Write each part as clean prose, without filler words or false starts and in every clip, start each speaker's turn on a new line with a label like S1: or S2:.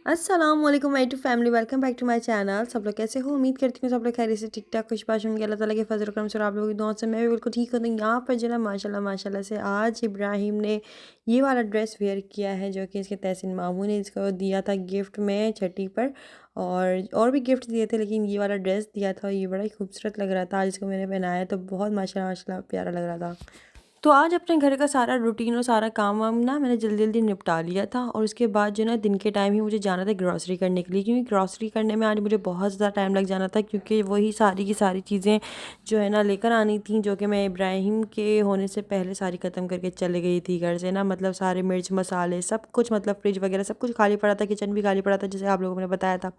S1: अस्सलाम वालेकुम my to family, welcome back to my channel. सब लोग कैसे हो? उम्मीद करती हूँ सब लोग खैरियत से ठीक ठाक खुशबाश होंगे। अल्लाह ताला के फजल करम से और आप लोगों की दुआ से मैं भी बिल्कुल ठीक हूँ। तो यहाँ पर जो है ना माशाल्लाह माशाल्लाह से आज इब्राहिम ने ये वाला ड्रेस वेयर किया है जो कि इसके तहसीन मामू ने इसको दिया था गिफ्ट में छठी पर। और भी गिफ्ट दिए थे लेकिन ये वाला ड्रेस दिया था, ये बड़ा ही खूबसूरत लग रहा था। आज इसको मैंने पहनाया तो बहुत माशाल्लाह माशाल्लाह प्यारा लग रहा था। तो आज अपने घर का सारा रूटीन और सारा काम वाम ना मैंने जल्दी जल्दी निपटा लिया था। और उसके बाद जो ना दिन के टाइम ही मुझे जाना था ग्रॉसरी करने के लिए, क्योंकि ग्रॉसरी करने में आज मुझे बहुत ज़्यादा टाइम लग जाना था, क्योंकि वही सारी की सारी चीज़ें जो है ना लेकर आनी थी, जो कि मैं इब्राहिम के होने से पहले सारी ख़त्म करके चले गई थी घर से ना। मतलब सारे मिर्च मसाले सब कुछ, मतलब फ्रिज वगैरह सब कुछ खाली पड़ा था, किचन भी खाली पड़ा था जैसे आप लोगों ने बताया था।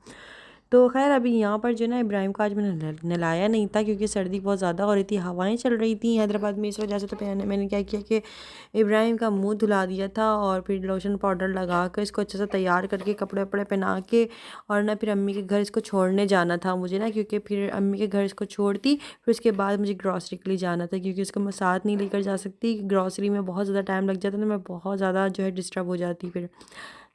S1: तो खैर अभी यहाँ पर जो है ना इब्राहिम को आज मैंने नहलाया नहीं था, क्योंकि सर्दी बहुत ज़्यादा हो रही थी, हवाएं चल रही थी हैदराबाद में, इस वजह से। तो मैंने क्या किया कि इब्राहिम का मुंह धुला दिया था और फिर लोशन पाउडर लगा कर इसको अच्छे से तैयार करके कपड़े वपड़े पहना के और ना फिर अम्मी के घर इसको छोड़ने जाना था मुझे ना, क्योंकि फिर अम्मी के घर इसको छोड़ती फिर उसके बाद मुझे ग्रॉसरी के लिए जाना था, क्योंकि उसको मैं साथ नहीं लेकर जा सकती। ग्रॉसरी में बहुत ज़्यादा टाइम लग जाता तो मैं बहुत ज़्यादा जो है डिस्टर्ब हो जाती फिर।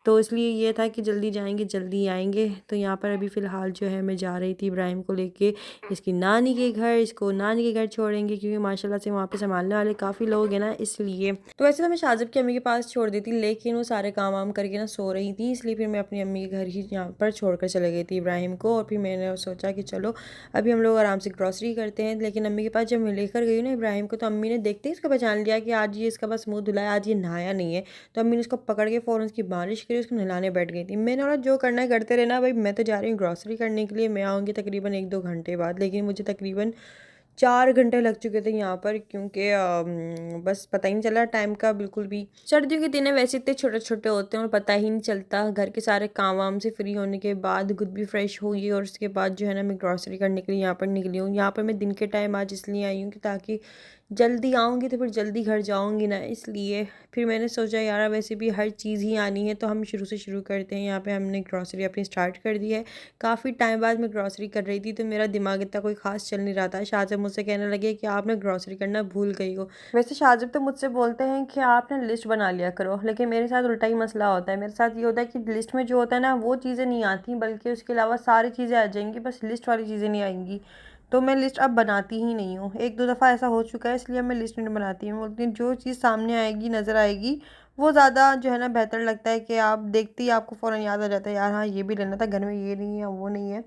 S1: तो इसलिए ये था कि जल्दी जाएंगे जल्दी आएंगे। तो यहाँ पर अभी फ़िलहाल जो है मैं जा रही थी इब्राहिम को लेके इसकी नानी के घर, इसको नानी के घर छोड़ेंगे, क्योंकि माशाल्लाह से वहाँ पे संभालने वाले काफ़ी लोग हैं ना, इसलिए। तो वैसे तो मैं शाजिब की अम्मी के पास छोड़ दी थी, लेकिन वो सारे काम वाम करके ना सो रही थी, इसलिए फिर मैं अपनी अम्मी के घर ही यहाँ पर छोड़ कर चले गई थी इब्राहिम को। और फिर मैंने सोचा कि चलो अभी हम लोग आराम से ग्रॉसरी करते हैं। लेकिन अम्मी के पास जब मैं लेकर गई ना इब्राहिम को, तो अम्मी ने देखते ही इसको पहचान लिया कि आज ये इसका बस मुँह धुलाया, आज ये नहाया नहीं है। तो अम्मी ने उसको पकड़ के फ़ौरन उसकी मालिश करी, उसको नहलाने बैठ गई थी। मैंने बोला जो करना है करते रहना भाई, मैं तो जा रही हूँ ग्रॉसरी करने के लिए, मैं आऊँगी तकरीबन 1-2 घंटे बाद। लेकिन मुझे तकरीबन 4 घंटे लग चुके थे यहाँ पर, क्योंकि बस पता ही नहीं चला टाइम का बिल्कुल भी। सर्दियों के दिन है वैसे इतने छोटे छोटे होते हैं और पता ही नहीं चलता। घर के सारे काम वाम से फ्री होने के बाद खुद भी फ्रेश हुई और उसके बाद जो है ना मैं ग्रॉसरी करने के लिए यहाँ पर निकली हूँ। यहाँ पर मैं दिन के टाइम आज इसलिए आई हूँ कि ताकि जल्दी आऊँगी तो फिर जल्दी घर जाऊँगी ना, इसलिए। फिर मैंने सोचा यार वैसे भी हर चीज़ ही आनी है तो हम शुरू से शुरू करते हैं। यहाँ पे हमने ग्रॉसरी अपनी स्टार्ट कर दी है। काफ़ी टाइम बाद मैं ग्रॉसरी कर रही थी तो मेरा दिमाग इतना कोई ख़ास चल नहीं रहा था। शाहज़ब मुझसे कहने लगे कि आप ना ग्रॉसरी करना भूल गई हो। वैसे शाहज़ब तो मुझसे बोलते हैं कि आप ना लिस्ट बना लिया करो, लेकिन मेरे साथ उल्टा ही मसला होता है। मेरे साथ ये होता है कि लिस्ट में जो होता है ना वो चीज़ें नहीं आती, बल्कि उसके अलावा सारी चीज़ें आ जाएंगी, बस लिस्ट वाली चीज़ें नहीं आएंगी। तो मैं लिस्ट अब बनाती ही नहीं हूँ। 1-2 दफ़ा ऐसा हो चुका है, इसलिए मैं लिस्ट नहीं बनाती हूँ। बोलती हूँ जो चीज़ सामने आएगी नज़र आएगी वो ज़्यादा जो है ना बेहतर लगता है, कि आप देखते ही आपको फ़ौरन याद आ जाता है यार हाँ ये भी लेना था, घर में ये नहीं है वो नहीं है।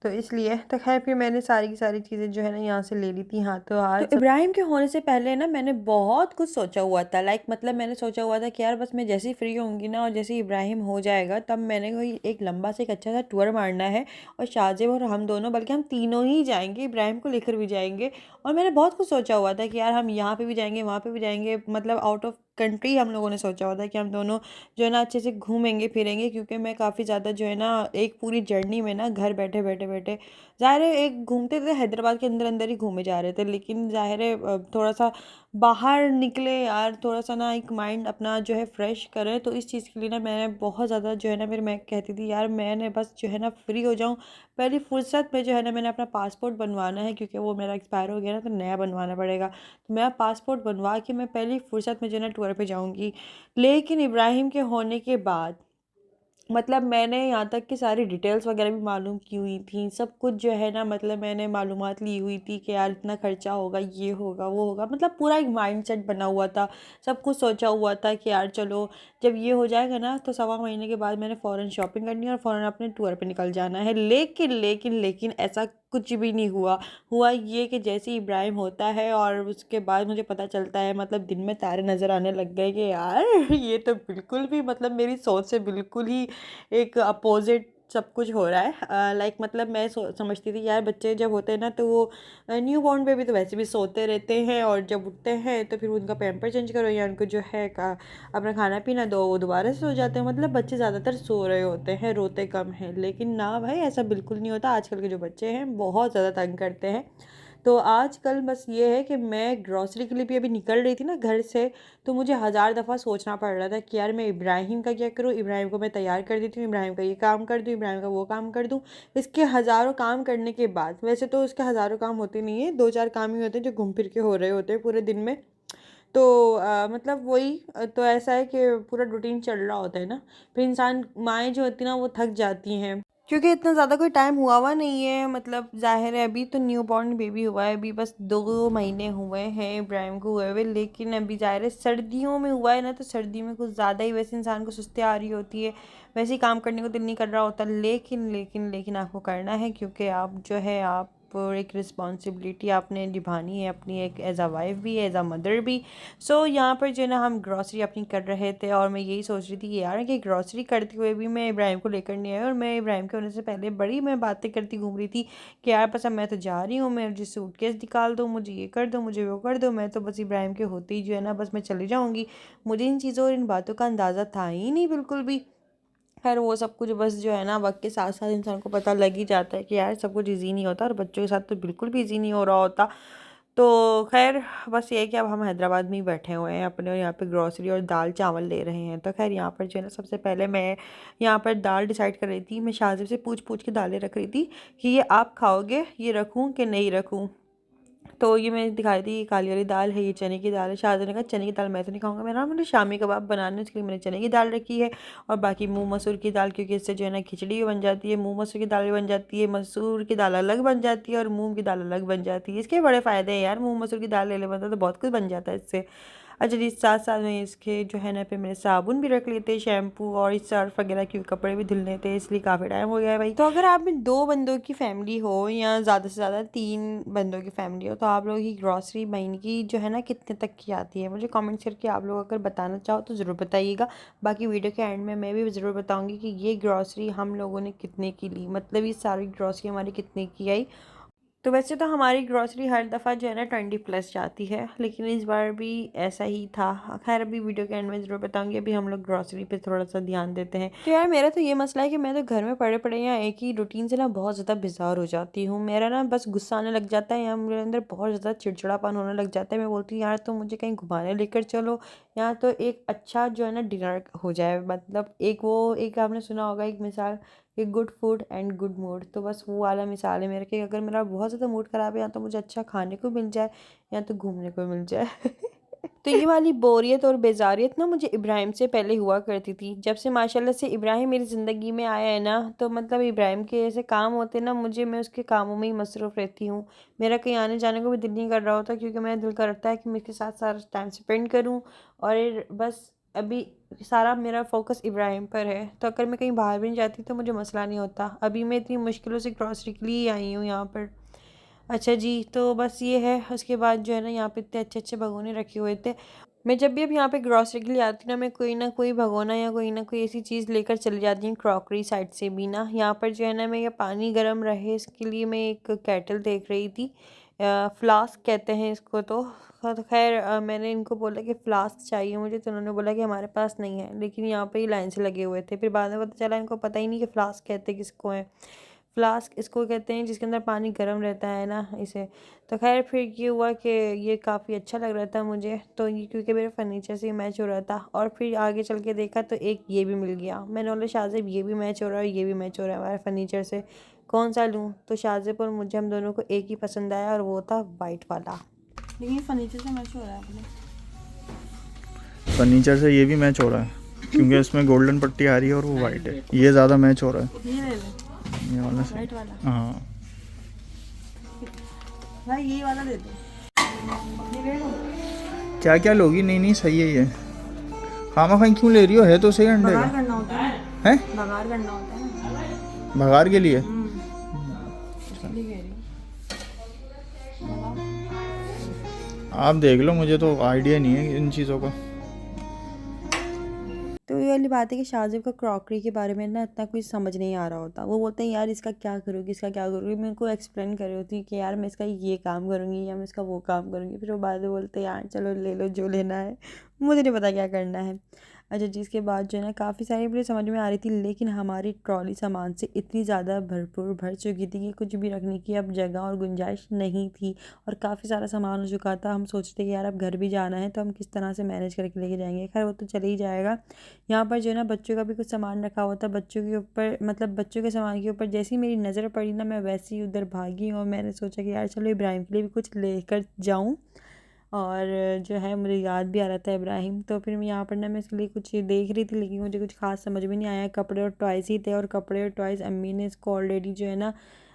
S1: तो इसलिए तो खैर फिर मैंने सारी की सारी चीज़ें जो है ना यहाँ से ले ली थी हाथों हाथ। तो इब्राहिम के होने से पहले ना मैंने बहुत कुछ सोचा हुआ था, लाइक मतलब मैंने सोचा हुआ था कि यार बस मैं जैसे ही फ्री होंगी ना और जैसे ही इब्राहिम हो जाएगा तब मैंने कोई एक लंबा से एक अच्छा सा टूर मारना है। और शाहजेब और हम दोनों, बल्कि हम तीनों ही जाएंगे, इब्राहिम को लेकर भी जाएंगे। और मैंने बहुत कुछ सोचा हुआ था कि यार हम यहाँ पे भी जाएंगे वहाँ पे भी जाएंगे, मतलब आउट ऑफ कंट्री हम लोगों ने सोचा हुआ था कि हम दोनों जो है ना अच्छे से घूमेंगे फिरेंगे, क्योंकि मैं काफ़ी ज़्यादा जो है ना एक पूरी जर्नी में ना घर बैठे बैठे बैठे ज़ाहिर है एक घूमते थे हैदराबाद के अंदर अंदर ही घूमे जा रहे थे, लेकिन ज़ाहिर है थोड़ा सा बाहर निकले यार, थोड़ा सा ना एक माइंड अपना जो है फ्रेश करें। तो इस चीज़ के लिए ना मैंने बहुत ज़्यादा जो है ना फिर मैं कहती थी यार मैंने बस जो है ना फ्री हो जाऊँ, पहली फुर्सत में जो है ना मैंने अपना पासपोर्ट बनवाना है, क्योंकि वो मेरा एक्सपायर हो गया ना तो नया बनवाना पड़ेगा। तो मैं पासपोर्ट बनवा के मैं पहली फुर्सत में जो है ना टूर पे जाऊँगी। लेकिन इब्राहिम के होने के बाद मतलब मैंने यहाँ तक कि सारी डिटेल्स वगैरह भी मालूम की हुई थी, सब कुछ जो है ना, मतलब मैंने मालूमात ली हुई थी कि यार इतना खर्चा होगा, ये होगा वो होगा, मतलब पूरा एक माइंडसेट बना हुआ था। सब कुछ सोचा हुआ था कि यार चलो जब ये हो जाएगा ना तो सवा महीने के बाद मैंने फ़ौरन शॉपिंग करनी है और फ़ौरन अपने टूर पे निकल जाना है। लेकिन ऐसा कुछ भी नहीं हुआ। हुआ ये कि जैसे ही इब्राहिम होता है और उसके बाद मुझे पता चलता है, मतलब दिन में तारे नज़र आने लग गए कि यार ये तो बिल्कुल भी मतलब मेरी सोच से बिल्कुल ही एक अपोजिट सब कुछ हो रहा है। लाइक मतलब मैं समझती थी यार बच्चे जब होते हैं ना तो वो न्यू बॉर्न बेबी तो वैसे भी सोते रहते हैं, और जब उठते हैं तो फिर उनका पैम्पर चेंज करो या उनको जो है का अपना खाना पीना दो, वो दोबारा से सो जाते हैं। मतलब बच्चे ज़्यादातर सो रहे होते हैं, रोते कम हैं। लेकिन ना भाई ऐसा बिल्कुल नहीं होता, आजकल के जो बच्चे हैं बहुत ज़्यादा तंग करते हैं। तो आजकल बस ये है कि मैं ग्रॉसरी के लिए भी अभी निकल रही थी ना घर से, तो मुझे हज़ार दफ़ा सोचना पड़ रहा था कि यार मैं इब्राहिम का क्या करूँ, इब्राहिम को मैं तैयार कर देती हूँ, इब्राहिम का ये काम कर दूँ, इब्राहिम का वो काम कर दूँ। इसके हज़ारों काम करने के बाद, वैसे तो उसके हज़ारों काम होते नहीं है, 2-4 काम ही होते हैं जो घूम फिर के हो रहे होते हैं पूरे दिन में। तो मतलब वही तो ऐसा है कि पूरा रूटीन चल रहा होता है ना, फिर इंसान माएँ जो होती हैं ना वो थक जाती हैं, क्योंकि इतना ज़्यादा कोई टाइम हुआ नहीं है। मतलब ज़ाहिर है अभी तो न्यू बॉर्न बेबी हुआ है, अभी बस 2 महीने हुए हैं इब्राहिम को हुए हुए, लेकिन अभी ज़ाहिर है सर्दियों में हुआ है ना, तो सर्दी में कुछ ज़्यादा ही वैसे इंसान को सुस्ती आ रही होती है, वैसे ही काम करने को दिल नहीं कर रहा होता। लेकिन आपको करना है, क्योंकि आप जो है आप एक रिस्पॉन्सिबिलिटी आपने निभानी है अपनी, एक एज आ वाइफ भी, एज आ मदर भी। सो यहाँ पर जो है ना हम ग्रॉसरी अपनी कर रहे थे, और मैं यही सोच रही थी कि यार कि ग्रॉसरी करते हुए भी मैं इब्राहिम को लेकर नहीं आई, और मैं इब्राहिम के होने से पहले बड़ी मैं बातें करती घूम रही थी कि यार बस अब मैं तो जा रही हूँ, मैं मुझे सूटकेस निकाल दो, मुझे ये कर दो, मुझे वो कर दो, मैं तो बस इब्राहिम के होते ही जो है ना बस मैं चली जाऊँगी। मुझे इन चीज़ों और इन बातों का अंदाज़ा था ही नहीं बिल्कुल भी। खैर वो सब कुछ बस जो है ना वक्त के साथ साथ इंसान को पता लग ही जाता है कि यार सब कुछ ईजी नहीं होता, और बच्चों के साथ तो बिल्कुल भी ईजी नहीं हो रहा होता। तो खैर बस ये है कि अब हम हैदराबाद में ही बैठे हुए हैं अपने, और यहाँ पे ग्रॉसरी और दाल चावल ले रहे हैं। तो खैर यहाँ पर जो है ना सबसे पहले मैं यहाँ पर दाल डिसाइड कर रही थी, मैं शाजिब से पूछ पूछ के दालें रख रही थी कि ये आप खाओगे, ये रखूँ कि नहीं रखूँ। तो ये मैंने दिखाई थी, ये काली वाली दाल है, ये चने की दाल है। शाहजहाँ ने कहा चने की दाल मैं तो नहीं खाऊंगा, मैंने शामी कबाब बनाने हैं, उसके लिए मैंने चने की दाल रखी है, और बाकी मूंग मसूर की दाल, क्योंकि इससे जो है ना खिचड़ी भी बन जाती है, मूंग मसूर की दाल भी बन जाती है, मसूर की दाल अलग बन जाती है और मूंग की दाल अलग बन जाती है। इसके बड़े फ़ायदे हैं यार, मूंग मसूर की दाल ले ले मतलब तो बहुत कुछ बन जाता है इससे। अच्छा जी, साथ साथ में इसके जो है ना फिर मैंने साबुन भी रख लिए थे, शैम्पू और इस सर्फ वगैरह, क्योंकि कपड़े भी धुलने थे, इसलिए काफ़ी टाइम हो गया है भाई। तो अगर आप में 2 बंदों की फैमिली हो या ज़्यादा से ज़्यादा 3 बंदों की फैमिली हो, तो आप लोगों की ग्रॉसरी महीने की जो है ना कितने तक की आती है, मुझे कमेंट्स करके आप लोग अगर बताना चाहो तो ज़रूर बताइएगा। बाकी वीडियो के एंड में मैं भी ज़रूर बताऊँगी कि ये ग्रॉसरी हम लोगों ने कितने की ली, मतलब ये सारी ग्रॉसरी हमारी कितने की आई। तो वैसे तो हमारी ग्रॉसरी हर दफ़ा जो है ना 20+ जाती है, लेकिन इस बार भी ऐसा ही था। खैर अभी वीडियो के एंड में ज़रूर बताऊंगी, अभी हम लोग ग्रॉसरी पे थोड़ा सा ध्यान देते हैं। तो यार मेरा तो ये मसला है कि मैं तो घर में पड़े पड़े या एक ही रूटीन से ना बहुत ज़्यादा बेजार हो जाती हूँ। मेरा ना बस गुस्सा आने लग जाता है, या मेरे अंदर बहुत ज़्यादा चिड़चिड़ापन होने लग जाता है। मैं बोलती हूँ यार तो मुझे कहीं घुमाने लेकर चलो, या तो एक अच्छा जो है ना डिनर हो जाए। मतलब एक आपने सुना होगा एक मिसाल, कि good food and good mood, तो बस वो वाला मिसाल है मेरा कि अगर मेरा बहुत ज़्यादा मूड ख़राब है, या तो मुझे अच्छा खाने को मिल जाए या तो घूमने को मिल जाए। तो ये वाली बोरियत और बेजारियत ना मुझे इब्राहिम से पहले हुआ करती थी। जब से माशाल्लाह से इब्राहिम मेरी ज़िंदगी में आया है ना, तो मतलब इब्राहिम के ऐसे काम होते ना, मैं उसके कामों में ही मसरूफ़ रहती हूँ। मेरा कहीं आने जाने को भी दिल नहीं कर रहा होता, क्योंकि मेरा दिल करता है कि मैं इसके साथ सारा टाइम स्पेंड करूँ, और बस अभी सारा मेरा फोकस इब्राहिम पर है। तो अगर मैं कहीं बाहर भी नहीं जाती तो मुझे मसला नहीं होता। अभी मैं इतनी मुश्किलों से ग्रॉसरी के लिए आई हूँ यहाँ पर। अच्छा जी, तो बस ये है। उसके बाद जो है ना यहाँ पे इतने अच्छे अच्छे भगोने रखे हुए थे। मैं जब भी अब यहाँ पे ग्रॉसरी के लिए आती हूँ ना कोई भगोना या कोई ना कोई ऐसी चीज़ लेकर चली जाती हूँ क्रॉकरी साइड से भी ना। यहाँ पर जो है ना मैं ये पानी गर्म रहे इसके लिए मैं एक केटल देख रही थी, फ्लास्क कहते हैं इसको। तो खैर मैंने इनको बोला कि फ़्लास्क चाहिए मुझे, तो उन्होंने बोला कि हमारे पास नहीं है, लेकिन यहाँ पे ही लाइन से लगे हुए थे। फिर बाद में पता चला इनको पता ही नहीं कि फ़्लास्क कहते किसको हैं। फ्लास्क इसको कहते हैं जिसके अंदर पानी गर्म रहता है ना, इसे। तो खैर फिर ये हुआ कि ये काफ़ी अच्छा लग रहा था मुझे, तो ये क्योंकि मेरे फर्नीचर से मैच हो रहा था। और फिर आगे चल के देखा तो एक ये भी मिल गया। मैंने बोला शाहज़ेब ये भी मैच हो रहा है, ये भी मैच हो रहा है हमारे फर्नीचर से, कौन सा लूँ। तो शाहज़ेब और मुझे हम दोनों को एक ही पसंद आया, और वो था वाइट वाला। लेकिन फर्नीचर से मैच हो रहा है अपने
S2: फर्नीचर से, ये भी मैच हो रहा है क्योंकि इसमें गोल्डन पट्टी आ रही है और वो वाइट है, ये ज़्यादा मैच हो रहा है।
S1: ये ले ले,
S2: ये वाला से
S1: वाइट वाला।
S2: हाँ
S1: भाई ये वाला दे दो, ये ले लो।
S2: क्या क्या लोगी, नहीं नहीं सही है ये, खामा खाई क्यों ले रही हो, है तो सही अंडे
S1: बघार
S2: का
S1: करना होता है,
S2: है,
S1: बघार करना होता है ना।
S2: भगार के लिए।
S1: इसलिए कह रही हूँ।
S2: आप देख लो, मुझे तो आइडिया नहीं है इन चीज़ों का।
S1: तो ये वाली बात है कि शाहज़ेब का क्रॉकरी के बारे में ना इतना कुछ समझ नहीं आ रहा होता। वो बोलते हैं यार इसका क्या करोगी, इसका क्या करोगी। मैं उनको एक्सप्लेन कर रही होती कि यार मैं इसका ये काम करूँगी या मैं इसका वो काम करूँगी। फिर वो बाद में बोलते हैं यार चलो ले लो जो लेना है, मुझे नहीं पता क्या करना है। अच्छा जी, इसके बाद जो है ना काफ़ी सारी मुझे समझ में आ रही थी, लेकिन हमारी ट्रॉली सामान से इतनी ज़्यादा भरपूर भर चुकी थी कि कुछ भी रखने की अब जगह और गुंजाइश नहीं थी, और काफ़ी सारा सामान हो चुका था। हम सोचते कि यार अब घर भी जाना है तो हम किस तरह से मैनेज करके लेके जाएंगे। खैर वो तो चले ही जाएगा। यहाँ पर जो है ना बच्चों का भी कुछ सामान रखा हुआ था, बच्चों के ऊपर मतलब बच्चों के सामान के ऊपर जैसे ही मेरी नज़र पड़ी ना, मैं वैसे ही उधर भागी, और मैंने सोचा कि यार चलो इब्राहिम के लिए भी कुछ लेकर जाऊँ। और जो है मुझे याद भी आ रहा था इब्राहिम। तो फिर मैं यहाँ पर ना मैं इसके लिए कुछ देख रही थी, लेकिन मुझे कुछ खास समझ में नहीं आया। कपड़े और टॉयज़ ही थे, और कपड़े और टॉयज़ अम्मी ने इसको ऑलरेडी जो है ना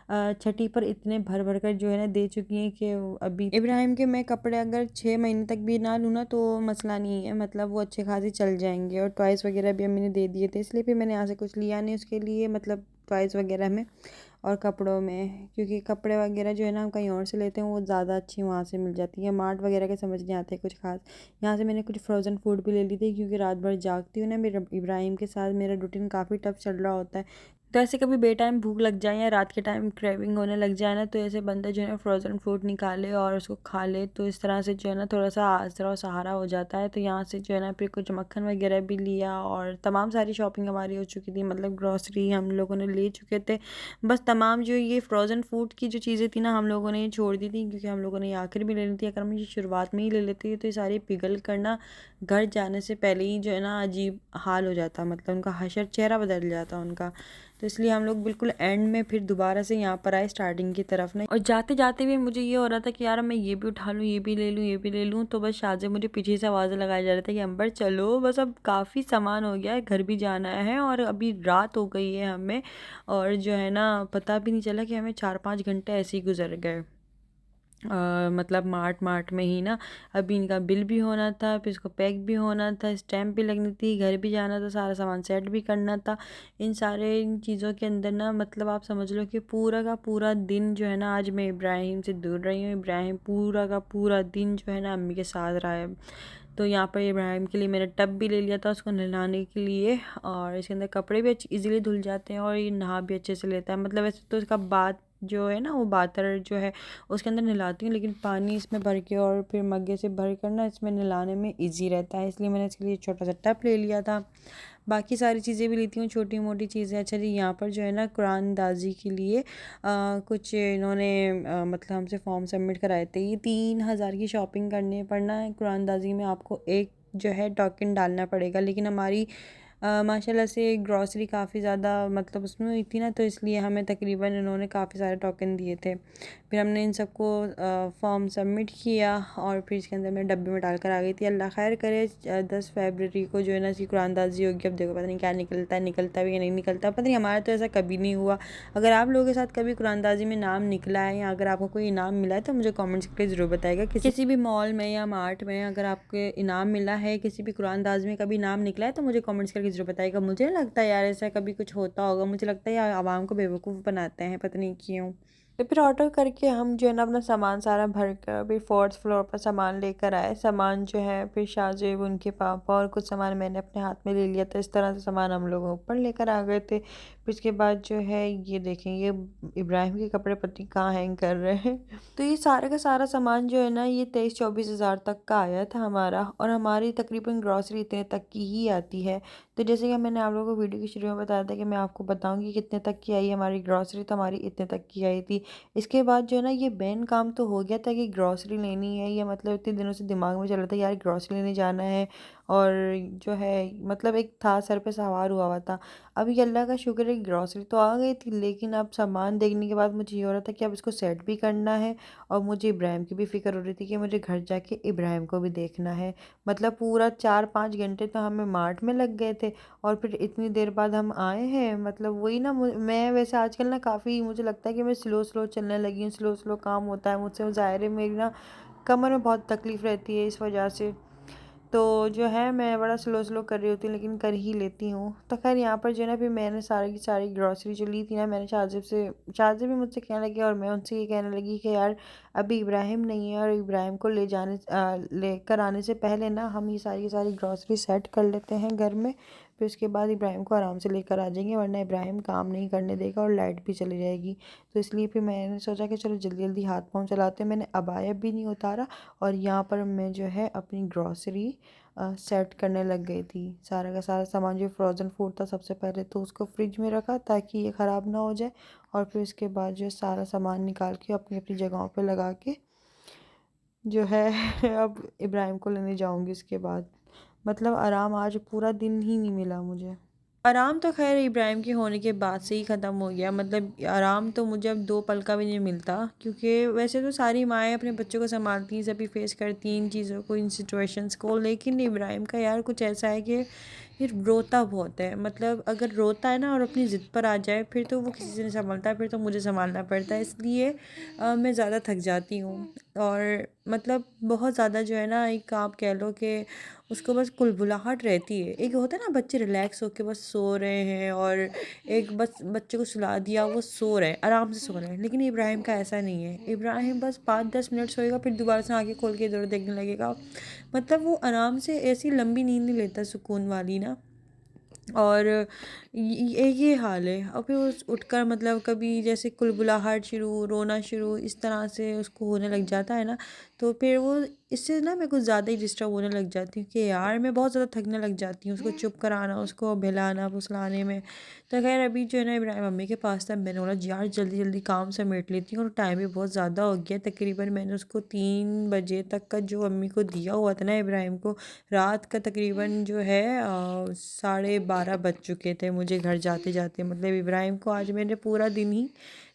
S1: छठी पर इतने भर भर कर जो है ना दे चुकी हैं कि अभी इब्राहिम के मैं कपड़े अगर 6 महीने तक भी ना लूँ ना तो मसला नहीं है, मतलब वो अच्छे खासे चल जाएंगे। और टॉयज़ वगैरह भी अम्मी ने दे दिए थे, इसलिए फिर मैंने यहाँ से कुछ लिया नहीं उसके लिए, मतलब टॉयज़ वगैरह में और कपड़ों में, क्योंकि कपड़े वगैरह जो है ना हम कहीं और से लेते हैं वो ज़्यादा अच्छी वहाँ से मिल जाती है। मार्ट वगैरह के समझ नहीं आते कुछ खास। यहाँ से मैंने कुछ फ्रोज़न फूड भी ले ली थी, क्योंकि रात भर जागती हूँ ना, मेरा इब्राहिम के साथ मेरा रूटीन काफ़ी टफ चल रहा होता है। तो ऐसे कभी बे टाइम भूख लग जाए या रात के टाइम क्रेविंग होने लग जाए ना, तो ऐसे बंदा जो है ना फ्रोज़न फूड निकाले और उसको खा ले, तो इस तरह से जो है ना थोड़ा सा आसरा और सहारा हो जाता है। तो यहाँ से जो है ना फिर कुछ मक्खन वगैरह भी लिया, और तमाम सारी शॉपिंग हमारी हो चुकी थी, मतलब ग्रॉसरी हम लोगों ने ले चुके थे। बस तमाम जो ये फ्रोज़न फूड की जो चीज़ें थी ना हम लोगों ने ये छोड़ दी थी, क्योंकि हम लोगों ने ये आखिर में लेनी थी। अगर हम ये शुरुआत में ही ले लेते तो ये सारी पिघल करना घर जाने से पहले ही जो है ना अजीब हाल हो जाता, मतलब उनका हशर चेहरा बदल जाता उनका। तो इसलिए हम लोग बिल्कुल एंड में फिर दोबारा से यहाँ पर आए स्टार्टिंग की तरफ ना, और जाते जाते भी मुझे ये हो रहा था कि यार मैं ये भी उठा लूँ, ये भी ले लूँ, ये भी ले लूँ। तो बस शाहज़ेब मुझे पीछे से आवाज़ें लगाए जा रहे थे कि अंबर चलो, बस अब काफ़ी सामान हो गया है, घर भी जाना है और अभी रात हो गई है हमें। और जो है ना पता भी नहीं चला कि हमें 4-5 घंटे ऐसे ही गुजर गए। मतलब मार्ट में ही ना, अभी इनका बिल भी होना था, फिर इसको पैक भी होना था, स्टैम्प भी लगनी थी, घर भी जाना था, सारा सामान सेट भी करना था। इन चीज़ों के अंदर ना मतलब आप समझ लो कि पूरा का पूरा दिन जो है ना आज मैं इब्राहिम से दूर रही हूँ। इब्राहिम पूरा का पूरा दिन जो है ना अम्मी के साथ रहा है। तो यहाँ पर इब्राहिम के लिए मैंने टब भी ले लिया था उसको नहलाने के लिए, और इसके अंदर कपड़े भी अच्छे ईज़िली धुल जाते हैं, और ये नहा भी अच्छे से लेता है। मतलब वैसे तो इसका बात जो है ना वो बातर जो है उसके अंदर नहलाती हूँ, लेकिन पानी इसमें भर के और फिर मग्गे से भर कर ना इसमें नहलाने में इजी रहता है, इसलिए मैंने इसके लिए छोटा सा टब ले लिया था। बाकी सारी चीज़ें भी लेती हूँ, छोटी मोटी चीज़ें। अच्छा जी, यहाँ पर जो है ना कुरानदाजी के लिए कुछ इन्होंने मतलब हमसे फॉर्म सबमिट कराए थे। ये 3,000 की शॉपिंग करने पर ना कुरानदाजी में आपको एक जो है टोकन डालना पड़ेगा, लेकिन हमारी माशाल्लाह से ग्रॉसरी काफ़ी ज़्यादा मतलब उसमें हुई थी ना, तो इसलिए हमें तकरीबन इन्होंने काफ़ी सारे टोकन दिए थे। फिर हमने इन सबको फॉर्म सबमिट किया, और फिर इसके अंदर मैं डब्बे में डालकर आ गई थी। अल्लाह खैर करे 10 फरवरी को जो है ना इसकी कुरानदाजी होगी। अब देखो पता नहीं क्या निकलता है, निकलता भी या नहीं निकलता, पता नहीं। हमारा तो ऐसा कभी नहीं हुआ। अगर आप लोगों के साथ कभी कुरानदाजी में नाम निकला है, या अगर आपको कोई इनाम मिला है, तो मुझे कमेंट्स करके ज़रूर बताएगा। किसी भी मॉल में या मार्ट में अगर आपको इनाम मिला है, किसी भी कुरानदाजी में कभी इनाम निकला है, तो मुझे कमेंट्स करके ज़रूर बताएगा। मुझे नहीं लगता यार ऐसा कभी कुछ होता होगा, मुझे लगता है यार आवाम को बेवकूफ़ बनाते हैं, पता नहीं क्यों। तो फिर ऑर्डर करके हम जो है ना अपना सामान सारा भर कर फिर 4th फ्लोर पर सामान लेकर आए। सामान जो है फिर शाहजेब, उनके पापा और कुछ सामान मैंने अपने हाथ में ले लिया था। इस तरह से सामान हम लोग ऊपर लेकर आ गए थे। फिर इसके बाद जो है ये देखें, ये इब्राहिम के कपड़े पति कहाँ हैंग कर रहे हैं। तो ये सारा का सारा सामान जो है ना ये 23-24 हज़ार तक का आया था हमारा, और हमारी तकरीबन ग्रॉसरी इतने तक की ही आती है। तो जैसे कि मैंने आप लोगों को वीडियो की शुरू में बताया था कि मैं आपको बताऊंगी कितने तक की आई हमारी ग्रॉसरी, तो हमारी इतने तक की आई थी। इसके बाद जो है ना ये मेन काम तो हो गया था कि ग्रॉसरी लेनी है, ये मतलब इतने दिनों से दिमाग में चल रहा था यार ग्रॉसरी लेने जाना है, और जो है मतलब एक था सर पे सवार हुआ हुआ था। अभी अल्लाह का शुक्र है ग्रॉसरी तो आ गई थी, लेकिन अब सामान देखने के बाद मुझे ये हो रहा था कि अब इसको सेट भी करना है, और मुझे इब्राहिम की भी फ़िक्र हो रही थी कि मुझे घर जाके इब्राहिम को भी देखना है। मतलब पूरा 4-5 घंटे तो हमें मार्ट में लग गए थे, और फिर इतनी देर बाद हम आए हैं। मतलब वही ना, मैं वैसे आजकल ना काफ़ी मुझे लगता है कि मैं स्लो स्लो चलने लगी हूँ, स्लो स्लो काम होता है मुझसे। ज़ाहिर है मेरी ना कमर में बहुत तकलीफ़ रहती है इस वजह से, तो जो है मैं बड़ा स्लो स्लो कर रही होती हूँ, लेकिन कर ही लेती हूँ। तो खैर यहाँ पर जो है ना फिर मैंने सारी की सारी ग्रॉसरी जो ली थी ना, मैंने शाहजेब भी मुझसे कहने लगी और मैं उनसे ये कहने लगी कि यार अभी इब्राहिम नहीं है, और इब्राहिम को लेकर आने से पहले ना हम ये सारी की सारी ग्रॉसरी सेट कर लेते हैं घर में। फिर उसके बाद इब्राहिम को आराम से लेकर आ जाएंगे, वरना इब्राहिम काम नहीं करने देगा और लाइट भी चली जाएगी। तो इसलिए फिर मैंने सोचा कि चलो जल्दी जल्दी हाथ पाँव चलाते हैं। मैंने अबाया भी नहीं उतारा, और यहाँ पर मैं जो है अपनी ग्रॉसरी सेट करने लग गई थी। सारा का सारा सामान जो फ्रोज़न फूड था सबसे पहले तो उसको फ्रिज में रखा ताकि ये ख़राब ना हो जाए, और फिर उसके बाद जो सारा सामान निकाल के अपनी अपनी जगहों पे लगा के जो है अब इब्राहिम को लेने जाऊंगी। इसके बाद मतलब आराम आज पूरा दिन ही नहीं मिला मुझे। आराम तो ख़ैर इब्राहिम के होने के बाद से ही ख़त्म हो गया। मतलब आराम तो मुझे अब 2 पल का भी नहीं मिलता, क्योंकि वैसे तो सारी माएँ अपने बच्चों को सँभालती हैं, सभी फ़ेस करती हैं इन चीज़ों को, इन सिचुएशंस को। लेकिन इब्राहिम का यार कुछ ऐसा है कि ये रोता बहुत है। मतलब अगर रोता है ना और अपनी ज़िद पर आ जाए, फिर तो वो किसी से नहीं सँभलता, फिर तो मुझे सँभालना पड़ता है। इसलिए मैं ज़्यादा थक जाती हूँ। और मतलब बहुत ज़्यादा जो है ना, एक आप कह लो कि उसको बस कुलबुलाहट रहती है। एक होता है ना बच्चे रिलैक्स होके बस सो रहे हैं, और एक बस बच्चे को सुला दिया, वो सो रहे हैं, आराम से सो रहे हैं। लेकिन इब्राहिम का ऐसा नहीं है। इब्राहिम बस 5-10 मिनट सोएगा, फिर दोबारा से आँखें खोल के इधर देखने लगेगा। मतलब वो आराम से ऐसी लंबी नींद नहीं लेता सुकून वाली ना। और ये हाल है। और फिर वो उठकर मतलब कभी जैसे कुलबुलाहट शुरू, रोना शुरू, इस तरह से उसको होने लग जाता है ना, तो फिर वो इससे ना मैं कुछ ज़्यादा ही डिस्टर्ब होने लग जाती हूँ कि यार मैं बहुत ज़्यादा थकने लग जाती हूँ उसको चुप कराना, उसको बहलाना फुसलाने में। तो खैर अभी जो है ना इब्राहिम मम्मी के पास था, मैंने बोला यार जल्दी जल्दी काम समेट लेती हूँ, और टाइम भी बहुत ज़्यादा हो गया। तकरीबन मैंने उसको 3 बजे तक का जो मम्मी को दिया हुआ था ना इब्राहिम को, रात का तकरीबन जो है 12:30 बज चुके थे मुझे घर जाते जाते। मतलब इब्राहिम को आज मैंने पूरा दिन ही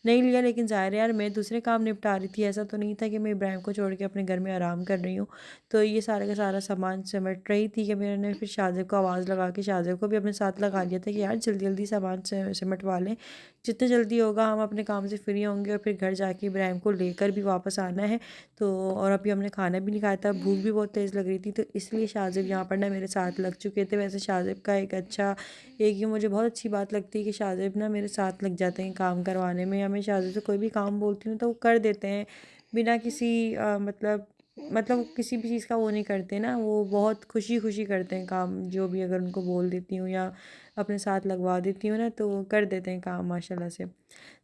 S1: नहीं लिया, लेकिन ज़ाहिर है यार मैं दूसरे काम निपटा रही थी। ऐसा तो नहीं था कि मैं इब्राहिम को छोड़ के अपने घर में आराम कर रही हूँ। तो ये सारा का सारा सामान सिमट रही थी कि मैंने फिर शाहज़ेब को आवाज़ लगा के शाहज़ेब को भी अपने साथ लगा लिया था कि यार जल्दी जल्दी सामान सिमटवा लें, जितना जल्दी होगा हम अपने काम से फ्री होंगे, और फिर घर जाके इब्राहिम को लेकर भी वापस आना है। तो और अभी हमने खाना भी नहीं खाया था, भूख भी बहुत तेज़ लग रही थी, तो इसलिए शाहज़ेब यहाँ पर ना मेरे साथ लग चुके थे। वैसे शाहज़ेब का एक ये मुझे बहुत अच्छी बात लगती है कि शाहज़ेब ना मेरे साथ लग जाते हैं काम करवाने में, या मैं शाहज़ेब से कोई भी काम बोलती हूँ तो वो कर देते हैं बिना किसी मतलब किसी भी चीज़ का वो नहीं करते ना, वो बहुत खुशी खुशी करते हैं काम। जो भी अगर उनको बोल देती हूँ या अपने साथ लगवा देती हूँ ना, तो वो कर देते हैं काम माशाल्लाह से।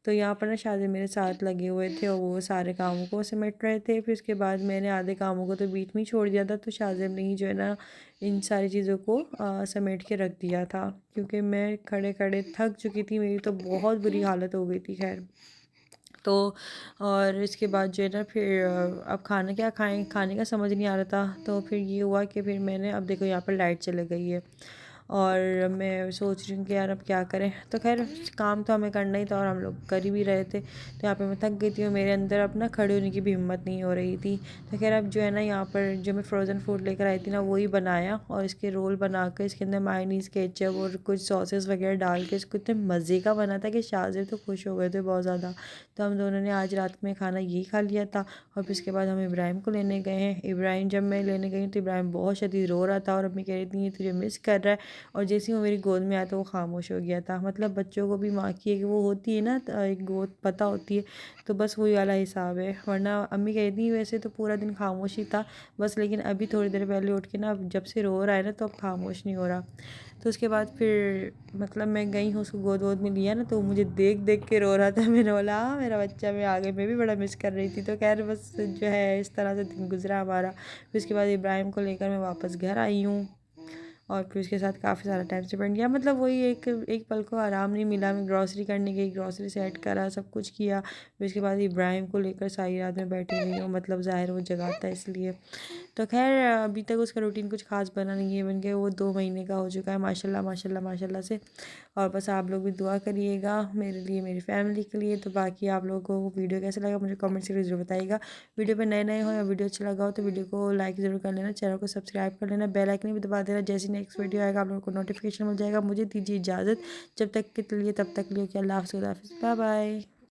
S1: तो यहाँ पर ना शाहज़ेब मेरे साथ लगे हुए थे और वो सारे कामों को समेट रहे थे। फिर उसके बाद मैंने आधे कामों को तो बीच में ही छोड़ दिया था, तो शाहज़ेब ने ही जो है ना इन सारी चीज़ों को समेट के रख दिया था, क्योंकि मैं खड़े खड़े थक चुकी थी, मेरी तो बहुत बुरी हालत हो गई थी। खैर तो और इसके बाद जो है ना फिर अब खाना क्या खाएं, खाने का समझ नहीं आ रहा था। तो फिर ये हुआ कि फिर मैंने, अब देखो यहाँ पर लाइट चली गई है और मैं सोच रही हूँ कि यार अब क्या करें। तो खैर काम तो हमें करना ही था और हम लोग कर ही भी रहे थे। तो यहाँ पे मैं थक गई थी और मेरे अंदर अब ना खड़े होने की भी हिम्मत नहीं हो रही थी। तो खैर अब जो है ना यहाँ पर जो मैं फ़्रोज़न फूड लेकर आई थी ना, वही बनाया और इसके रोल बना कर इसके अंदर मायोनीज़ केचप और कुछ सॉसेस वगैरह डाल के इसको इतने मज़े का बना था कि शाहज़ेब तो खुश हो गए थे बहुत ज़्यादा। तो हम दोनों ने आज रात में खाना यही खा लिया था। और फिर उसके बाद हम इब्राहिम को लेने गए हैं। इब्राहिम जब मैं लेने गई तो इब्राहिम बहुत शदीद रो रहा था और अम्मी कह रही थी ये तुझे मिस कर रहा है। और जैसे ही वो मेरी गोद में आया तो वो खामोश हो गया था। मतलब बच्चों को भी माँ की एक वो होती है ना, एक गोद पता होती है, तो बस वही वाला हिसाब है। वरना अम्मी कह रही थी वैसे तो पूरा दिन खामोश ही था बस, लेकिन अभी थोड़ी देर पहले उठ के ना, अब जब से रो रहा है ना तो अब खामोश नहीं हो रहा। तो उसके बाद फिर मतलब मैं गई हूँ, उसको गोद वोद में लिया ना, तो वो मुझे देख देख के रो रहा था। मैंने बोला हाँ मेरा बच्चा, मैं आगे मैं भी बड़ा मिस कर रही थी। तो खैर बस जो है इस तरह से दिन गुजरा हमारा। फिर उसके बाद इब्राहिम को लेकर मैं वापस घर आई हूँ और फिर उसके साथ काफ़ी सारा टाइम स्पेंड किया। मतलब वही एक एक पल को आराम नहीं मिला। मैं ग्रॉसरी करने गई, ग्रॉसरी सेट करा, सब कुछ किया। फिर उसके बाद इब्राहिम को लेकर सारी रात में बैठी रही हूँ। मतलब ज़ाहिर वो जगह था इसलिए। तो खैर अभी तक उसका रूटीन कुछ खास बना नहीं है, बन के वो 2 महीने का हो चुका है माशाल्लाह माशाल्लाह माशाल्लाह से। और बस आप लोग भी दुआ करिएगा मेरे लिए, मेरी फैमिली के लिए। तो बाकी आप लोगों को वीडियो कैसा लगा मुझे कमेंट से ज़रूर बताइएगा। वीडियो पे नए नए हो या वीडियो अच्छा लगा हो तो वीडियो को लाइक ज़रूर कर लेना, चैनल को सब्सक्राइब कर लेना, बेल आइकन भी दबा देना। जैसे नेक्स्ट वीडियो आएगा आप लोगों को नोटिफिकेशन मिल जाएगा। मुझे दीजिए इजाज़त, जब तक के लिए तब तक लिए कि अल्लाह हाफ़िज़, बाय बाय।